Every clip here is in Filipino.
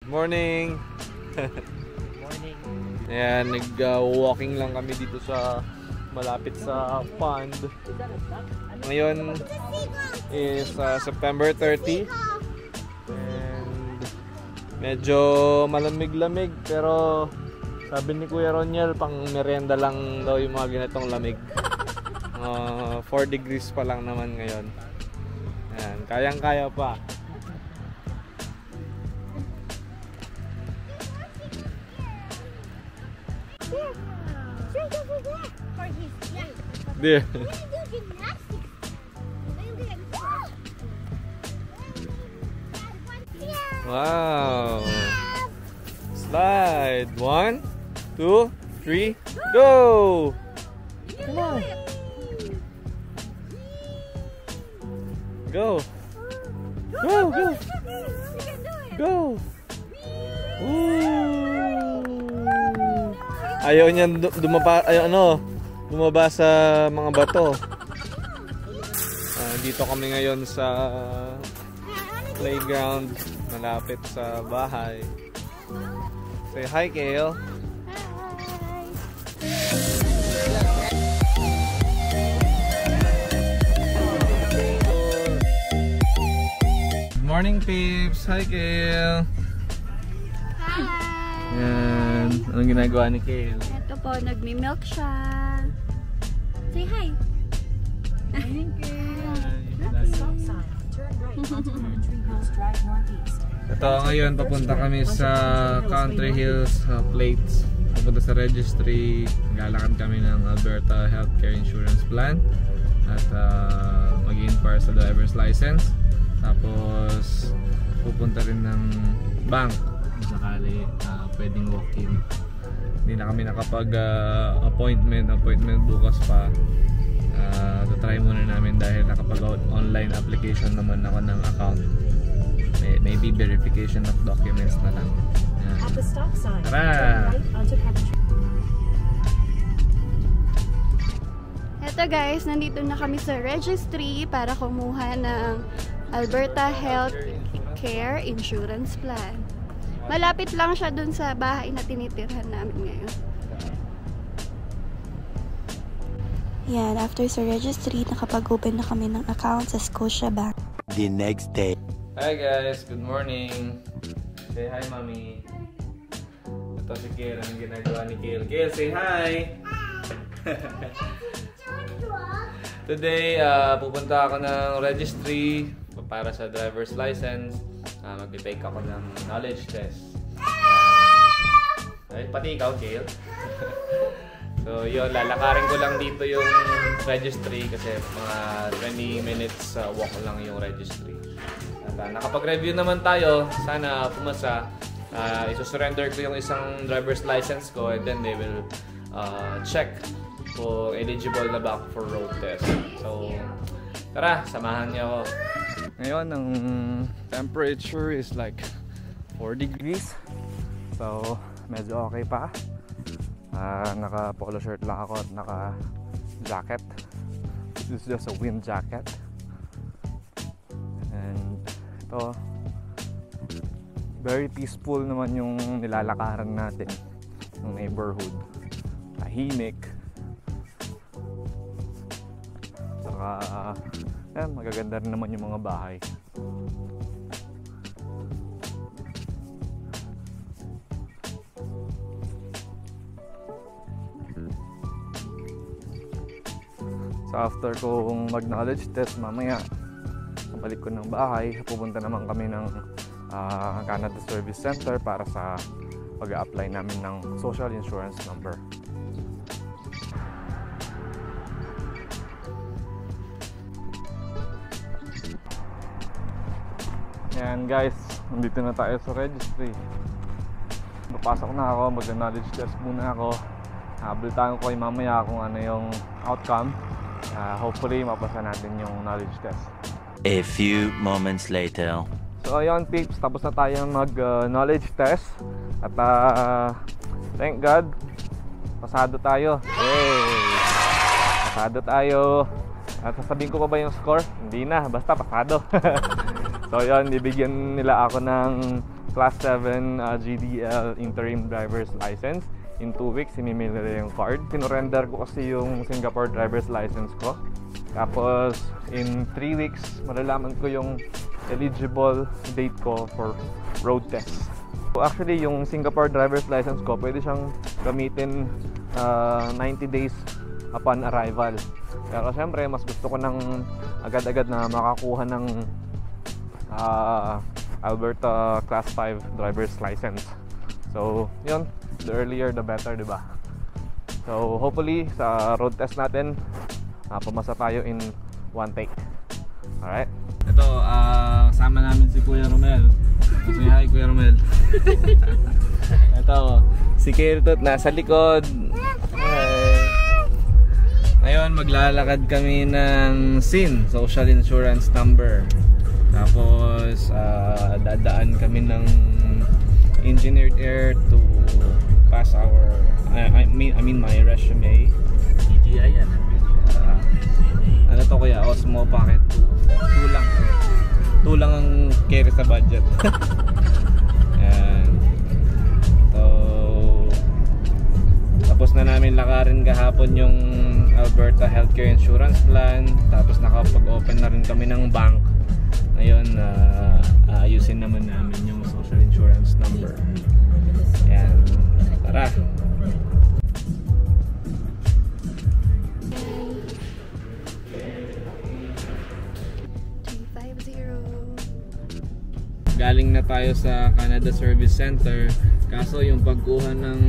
Morning! Morning! Ayan, nag-walking lang kami dito sa malapit sa pond. Ngayon is September 30 and medyo malamig-lamig pero sabi ni Kuya Roniel pang merienda lang daw yung mga ganitong lamig. 4 degrees pa lang naman ngayon. Ayan, kayang-kaya pa. There. Wow. Slide. 1, 2, 3, go! Come on. Go. Go, go. Go. Ayaw niya bumaba sa mga bato. Dito kami ngayon sa playground malapit sa bahay. Say hi, Kale. Good morning, peeps. Hi, Kale. Hi! Yan. Anong ginagawa ni Kale? Ito po, nagmi-milk siya. Say hi! Hi, Kale. Ito ngayon, papunta kami sa Country Hills Plates. Papunta sa registry. Maglalakad kami ng Alberta Healthcare Insurance Plan. At mag-inquire sa driver's license. Tapos pupunta rin ng bank kung sakali pwedeng walk-in. Hindi na kami nakapag-appointment bukas pa. Try muna namin dahil nakapag-online application naman ako ng account. Maybe verification of documents na lang. Tara! Eto guys, nandito na kami sa registry para kumuha ng Alberta Healthcare Insurance Plan. Malapit lang siya dun sa bahay na tinitirhan namin ngayon. Yan, after sa registry, nakapag-open na kami ng account sa Scotiabank. The next day. Hi guys, good morning. Say hi, Mommy. Ito si Kale, ang ginagawa ni Kale. Kale, say hi! Today, pupunta ako ng registry para sa driver's license. Mag-take ako ng knowledge test. Pati ikaw, Kale. So yun, lalakarin ko lang dito yung registry kasi mga 20 minutes walk lang yung registry. At nakapag-review naman tayo, sana pumasa. Isusurrender ko yung isang driver's license ko and then they will check kung eligible na ba ako for road test. So tara, samahan niyo ako. Ngayon, ang temperature is like 4 degrees. So medyo okay pa. Naka polo shirt lang ako at naka jacket. This is just a wind jacket. And ito, very peaceful naman yung nilalakaran natin ng neighborhood. Tahimik. Saka magaganda rin naman yung mga bahay. So after kong mag-knowledge test, mamaya balik ko ng bahay, pupunta naman kami ng Canada Service Center para sa pag-a-apply namin ng social insurance number. Ayan guys, nandito na tayo sa registry. Papasok na ako, mag-knowledge test muna ako. Habultahan ko kayo mamaya kung ano yung outcome. Hopefully mapasa natin yung knowledge test. A few moments later. So ayun peeps, tapos na tayo mag-knowledge test. At thank God, pasado tayo. Yay! Pasado tayo. At sasabihin ko pa ba yung score? Hindi na, basta pasado. So yun, bibigyan nila ako ng Class 7 GDL interim driver's license. In 2 weeks, sinimil nila yung card. Sinurrender ko kasi yung Singapore driver's license ko. Tapos, in 3 weeks, malalaman ko yung eligible date ko for road test. So actually, yung Singapore driver's license ko, pwede siyang gamitin 90 days upon arrival. Pero syempre, mas gusto ko nang agad-agad na makakuha ng Alberta Class 5 driver's license. So, yun. The earlier, the better, diba? So, hopefully, sa road test natin, pumasa tayo in 1 take. Alright? Ito, sama namin si Kuya Romel. Say hi, Kuya Romel. Ito, si Kirtot nasa likod. Hi. Ngayon, maglalakad kami ng SIN, Social Insurance Number. Tapos, dadaan kami ng Engineered Air to pass our, I mean my resume. DJI yan. Ano to kuya? Osmo Pocket 2. 2 lang ang carry sa budget. Ayan. So, tapos na namin lakarin kahapon yung Alberta Healthcare Insurance Plan. Tapos nakapag-open na rin kami ng bank. Ngayon, ayusin naman namin yung social insurance number. Ayan. Tara! Galing na tayo sa Canada Service Center. Kaso yung pagkuha ng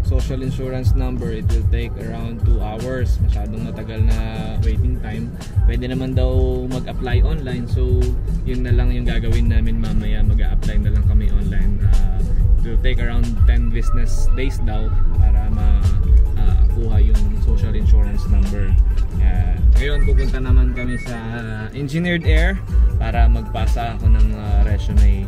social insurance number, it will take around 2 hours. Masyadong matagal na waiting time. Pwede naman daw mag-apply online. So yun na lang yung gagawin namin mamaya. Mag-a-apply na lang kami online. It will take around 10 business days daw para makuha yung social insurance number. Ngayon pupunta naman kami sa Engineered Air para magpasa ako ng resume.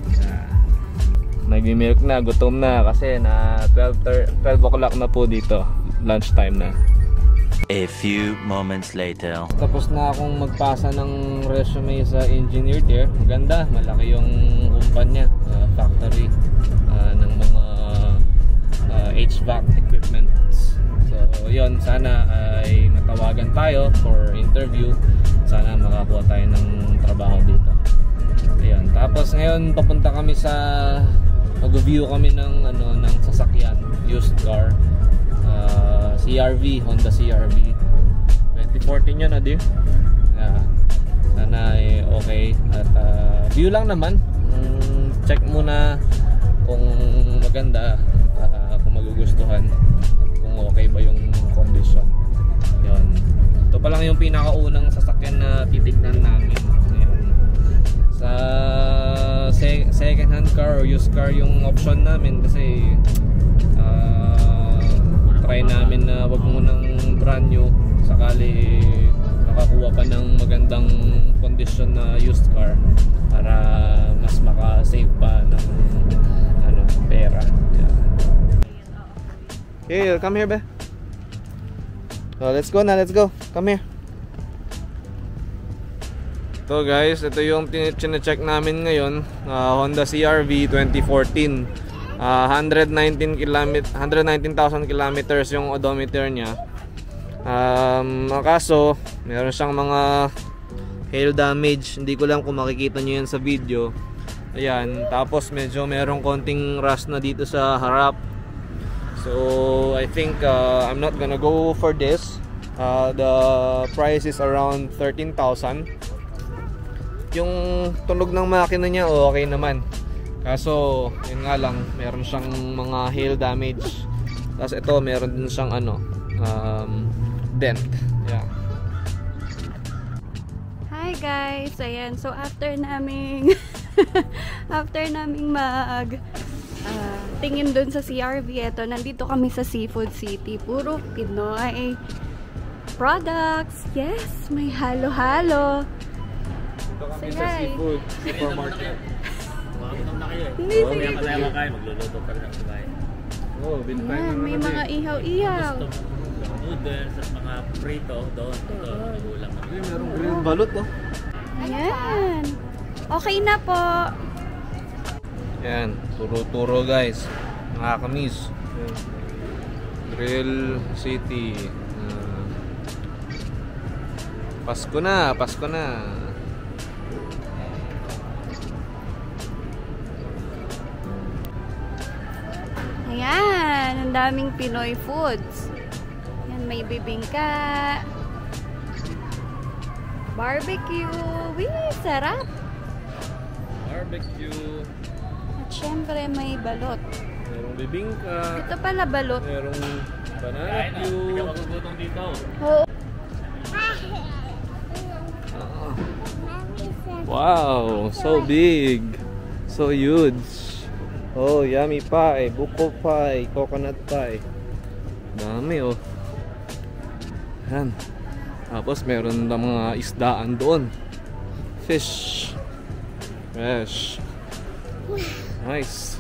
Nag-milk na, gutom na kasi na 12 o'clock na po dito. Lunchtime na. A few moments later. Tapos na akong magpasa ng resume sa Engineered Air. Maganda, malaki yung kumpanya, factory ng mga HVAC equipments. So yun, sana ay matawagan tayo for interview. Sana makakuha tayo ng trabaho dito. Ayun. Tapos ngayon papunta kami sa mag-view kami ng ng sasakyan, used car. CRV, Honda CRV 2014 yun, dear. Sana ay okay. At view lang naman. Check muna kung maganda, kung magugustuhan, kung okay ba yung condition. Yun. Ito pa lang yung pinakaunang sasakyan na titignan namin. Ayan. Sa second hand car or used car yung option namin kasi try namin na wag munang brand new, sakali nakakuha pa ng magandang condition na used car para mas maka-save pa ng pera. Yeah. Hey, come here, be. So, let's go na, let's go. Come here. Ito guys, ito yung chine-check namin ngayon. Honda CR-V 2014. 119,000 kilometers yung odometer niya. Kaso, meron siyang mga hail damage. Hindi ko lang kung makikita nyo yan sa video. Ayan, tapos medyo merong konting rust na dito sa harap. So, I think I'm not gonna go for this. The price is around 13,000. Yung tunog ng makina niya okay naman. Kaso, yun nga lang, meron siyang mga hail damage. Tapos ito, meron din siyang dent. Yeah. Hi guys! Ayan, so after naming mag tingin dun sa CRV, eto, nandito kami sa Seafood City. Puro Pinoy products. Yes, may halo-halo. Ito kami sa Seafood Supermarket. Gutom na kayo eh. Hindi, sige. Mamaya pa tayo makain, magluluto pa rin sa bahay. Ayan, may mga ihaw-ihaw. Noodles at mga prito doon. Ulam na. Merong grilled balot, oh. Ayan. Okay na po. Yan, turo-turo guys. Nakakamiss. Yan. Grill City. Pasko na, Pasko na. Ayan, ang daming Pinoy foods. Yan, may bibingka. Barbecue. Wee, sarap. Barbecue. At syempre, may balot. Merong bibingka. Ito pala balot. Merong banana Kain na. Hindi ka cue. magugutom dito. Oo. Wow, so big. So huge. Oh, yummy pie, buko pie, coconut pie. Dami oh. Yan. Tapos meron na mga isdaan doon. Fish. Fresh. Nice.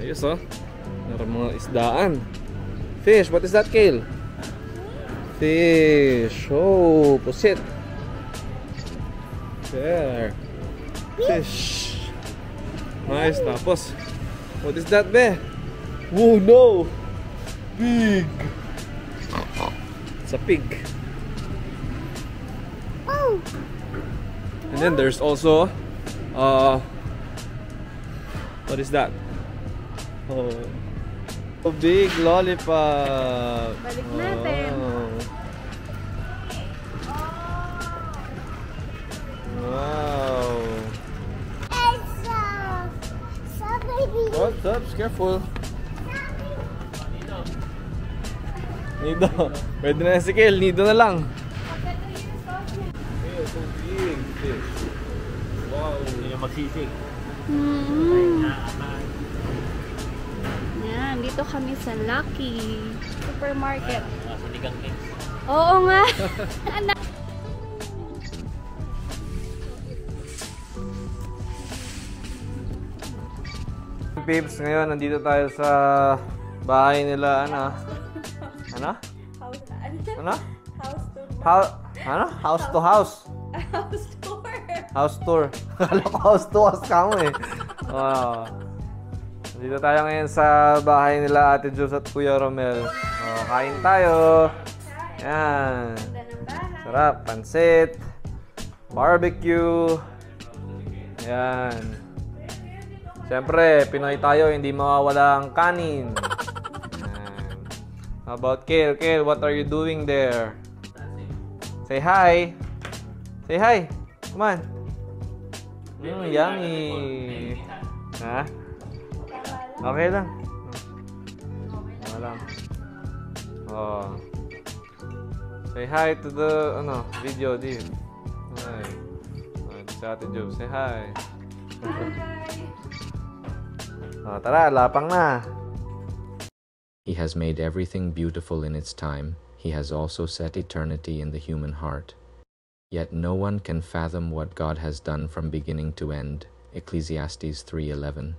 Ayos oh. Meron mga isdaan. Fish, what is that, Kale? Fish. Oh, pusit. There. Fish. Nice. Tapos, what is that, be? Oh, no. Pig. It's a pig. Oh. And then there's also, what is that? Oh, a big lollipop. Balik natin. Oh. Wow. What's up? Careful. Nido. Pwede na si Kel. Nido na lang. So big fish. Wow. Hindi na magsisig. Yan, dito kami sa Lucky Supermarket. Sa Ligang Kings. Oo nga. Anak. Peeps, ngayon nandito tayo sa bahay nila, ano? Ano? Ano? Ano? House to house. House tour. House tour. Akala ko house to house ka mo eh. Wow. Nandito tayo ngayon sa bahay nila Ate Jules at Kuya Romel. Oh, kain tayo. Yan. Sarap. Pansit. Barbecue. Yan. Siyempre, Pinoy tayo, hindi mawawala ang kanin. Yan. How about Kale? Kale, what are you doing there? Say hi. Say hi. Come on. Yummy. Ha? Okay lang. Okay lang. Oh. Say hi to the video, dude. Hi. Sa Ate Joe, say hi. Oh, tara, lapang na. He has made everything beautiful in its time. He has also set eternity in the human heart. Yet no one can fathom what God has done from beginning to end. Ecclesiastes 3:11.